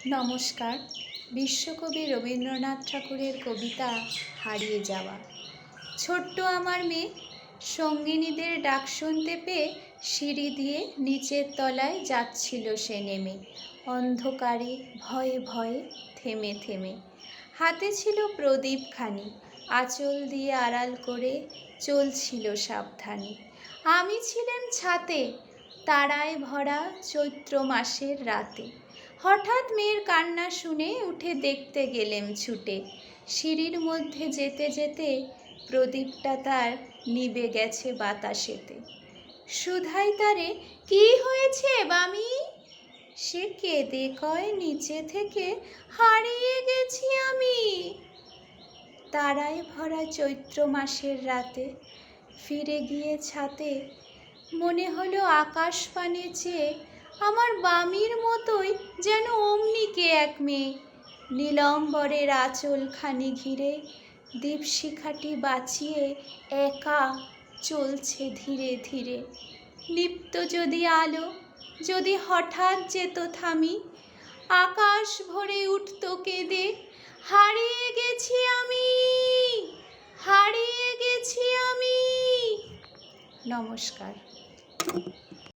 নমস্কার। বিশ্বকবি রবীন্দ্রনাথ ঠাকুরের কবিতা হারিয়ে যাওয়া। ছোট্ট আমার মেয়ে সঙ্গিনীদের ডাক শুনতে পেয়ে সিঁড়ি দিয়ে নিচের তলায় যাচ্ছিল সে নেমে, অন্ধকারে ভয়ে ভয়ে থেমে থেমে। হাতে ছিল প্রদীপখানি, আঁচল দিয়ে আড়াল করে চলছিল সাবধানে। আমি ছিলাম ছাতে, তারায় ভরা চৈত্র মাসের রাতে। হঠাৎ মেয়ের কান্না শুনে উঠে দেখতে গেলেম ছুটে। সিঁড়ির মধ্যে যেতে যেতে প্রদীপটা তার নিভে গেছে বাতাসেতে। সুধাই তারে, কি হয়েছে বামি? সে কেঁদে কয় নিচে থেকে, হারিয়ে গেছি আমি। তারায় ভরা চৈত্র মাসের রাতে ফিরে গিয়ে ছাতে মনে হলো আকাশ পানে চেয়ে আমার বামির মতোই যেন অমনি কে এক মেয়ে, নীলম্বরের আঁচলখানি ঘিরে দীপশিখাটি বাঁচিয়ে একা চলছে ধীরে ধীরে। নিপ্ত যদি আলো, যদি হঠাৎ যেত থামি, আকাশ ভরে উঠত কেঁদে, হারিয়ে গেছি আমি, হারিয়ে গেছি আমি। নমস্কার।